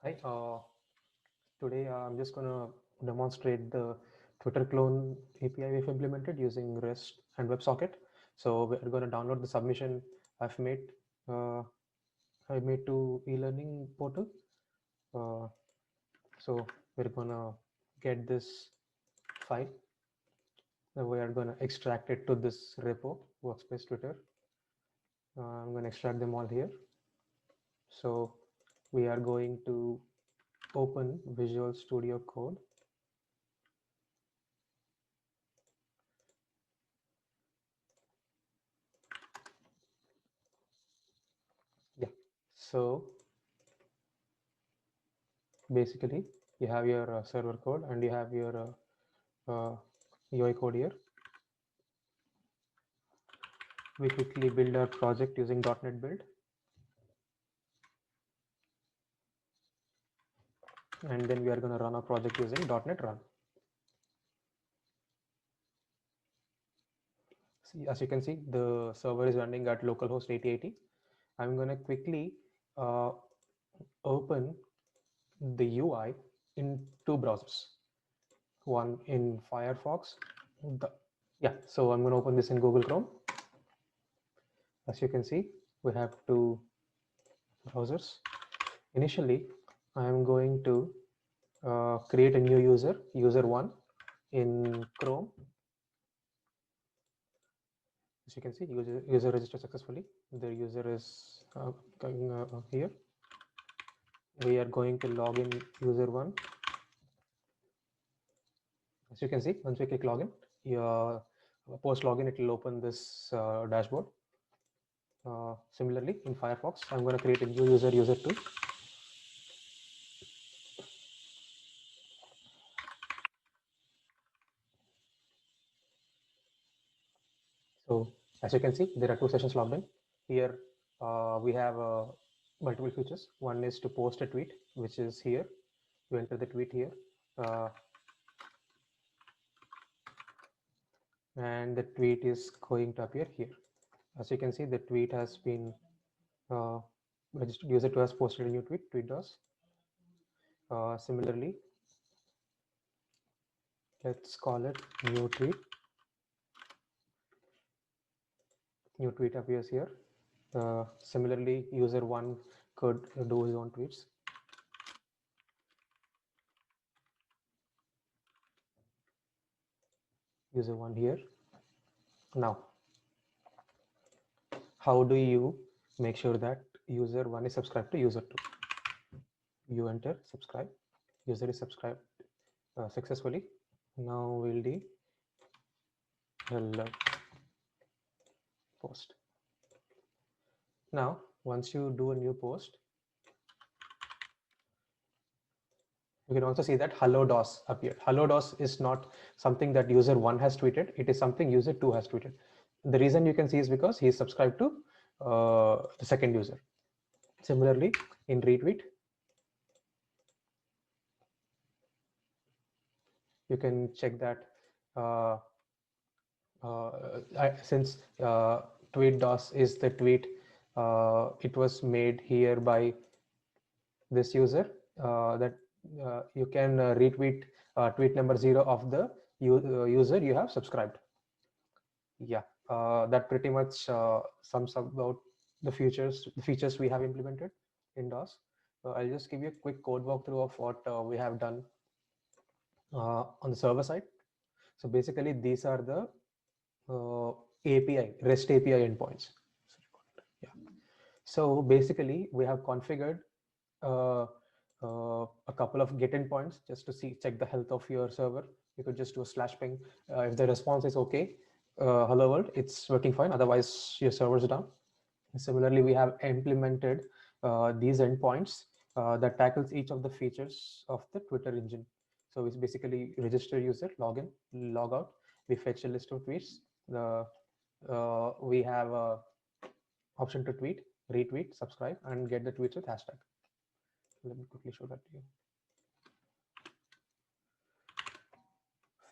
Hi, today I'm just going to demonstrate the Twitter clone API we've implemented using REST and WebSocket. So we're going to download the submission I've made. Uh, I made to e-learning portal. Uh, so we're going to get this file. Then we are going to extract it to this repo, Workspace Twitter. I'm going to extract them all here. So we are going to open Visual Studio Code. Yeah. So basically you have your server code and you have your UI code here. We quickly build our project using .NET Build, and then we are going to run our project using .NET Run. See, as you can see, the server is running at localhost 8080. I'm going to quickly uh, open the UI in two browsers. One in Firefox. Yeah, so I'm going to open this in Google Chrome. As you can see, we have two browsers. Initially, I am going to create a new user, user1 in Chrome. As you can see, user registered successfully. The user is coming here. We are going to log in user1. As you can see, once we click login, your post login, it will open this dashboard. Similarly, in Firefox, I'm going to create a new user, user2. So as you can see, there are two sessions logged in. Here we have multiple features. One is to post a tweet, which is here. You enter the tweet here. And the tweet is going to appear here. As you can see, the tweet has been registered. User2 has posted a new tweet, tweet does. Similarly, let's call it new tweet. New tweet appears here. Similarly, user1 could do his own tweets. User1 here. Now, how do you make sure that user1 is subscribed to user2? You enter subscribe. User is subscribed successfully. Now we'll do hello post. Now, once you do a new post, you can also see that hello DOS appeared. Hello DOS is not something that user1 has tweeted. It is something user2 has tweeted. The reason you can see is because he is subscribed to the second user. Similarly, in retweet, you can check that since tweet DOS is the tweet, it was made here by this user, that you can retweet tweet number 0 of the user you have subscribed. Yeah, that pretty much sums up about the features we have implemented in DOS. I'll just give you a quick code walkthrough of what we have done on the server side. So basically, these are the API, REST API endpoints. Yeah. So basically, we have configured uh, a couple of get endpoints just to check the health of your server. You could just do a slash ping. If the response is okay, hello world, it's working fine. Otherwise, your server is down. And similarly, we have implemented these endpoints that tackles each of the features of the Twitter engine. So it's basically register user, login, log out. We fetch a list of tweets. We have a option to tweet, retweet, subscribe, and get the tweets with hashtag. Let me quickly show that to you.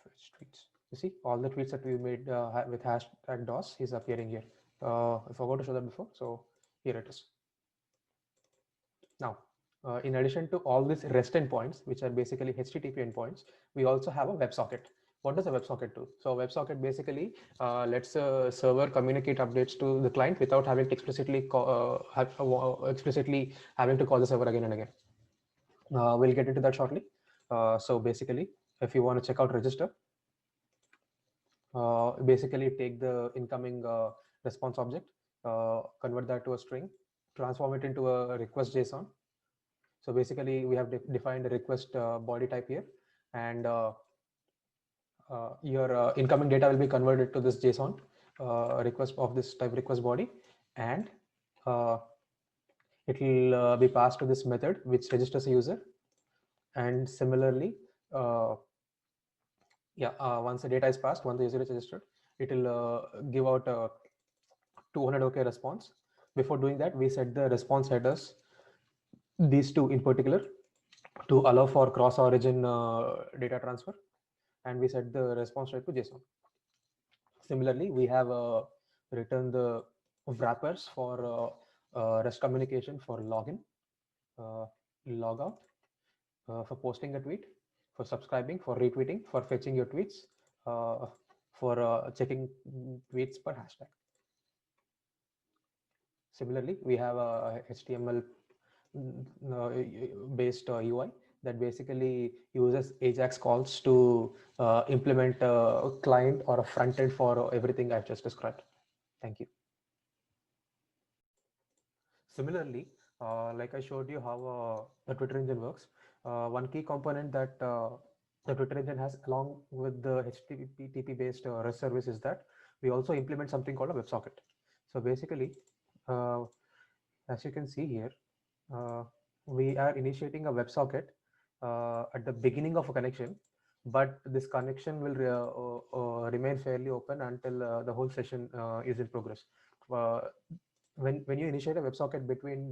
Fetch tweets. You see, all the tweets that we made with hashtag DOS is appearing here. I forgot to show that before, so here it is. Now, in addition to all these REST endpoints, which are basically HTTP endpoints, we also have a WebSocket. What does a WebSocket do? So a WebSocket basically lets a server communicate updates to the client without having to explicitly having to call the server again and again. We'll get into that shortly. So basically, if you want to check out register, basically take the incoming response object, convert that to a string, transform it into a request JSON. So basically, we have defined a request body type here, and your incoming data will be converted to this JSON request of this type request body, and it will be passed to this method which registers a user. And similarly, once the data is passed, once the user is registered, it will give out a 200 OK response. Before doing that, we set the response headers, these two in particular, to allow for cross-origin data transfer, and we set the response type to JSON. Similarly, we have written the wrappers for REST communication for login, logout, for posting a tweet, for subscribing, for retweeting, for fetching your tweets, for checking tweets per hashtag. Similarly, we have a HTML based UI that basically uses Ajax calls to implement a client or a front end for everything I've just described. Thank you. Similarly, like I showed you how the Twitter engine works, one key component that the Twitter engine has along with the HTTP based REST service is that we also implement something called a WebSocket. So basically, as you can see here, we are initiating a WebSocket at the beginning of a connection, but this connection will remain fairly open until the whole session is in progress. When you initiate a WebSocket between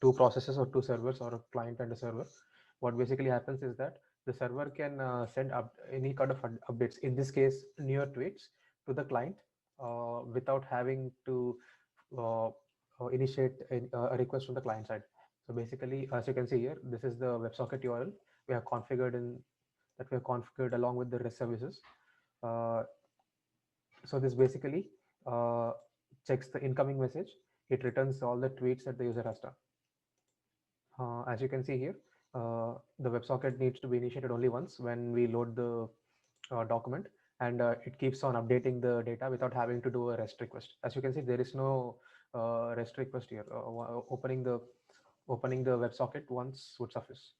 two processes or two servers or a client and a server, what basically happens is that the server can send up any kind of updates, in this case newer tweets, to the client without having to initiate a request from the client side. So basically, as you can see here, this is the WebSocket URL we have configured along with the REST services. So this basically checks the incoming message. It returns all the tweets that the user has done. As you can see here, the WebSocket needs to be initiated only once when we load the document, and it keeps on updating the data without having to do a REST request. As you can see, there is no REST request here. Opening the WebSocket once would suffice.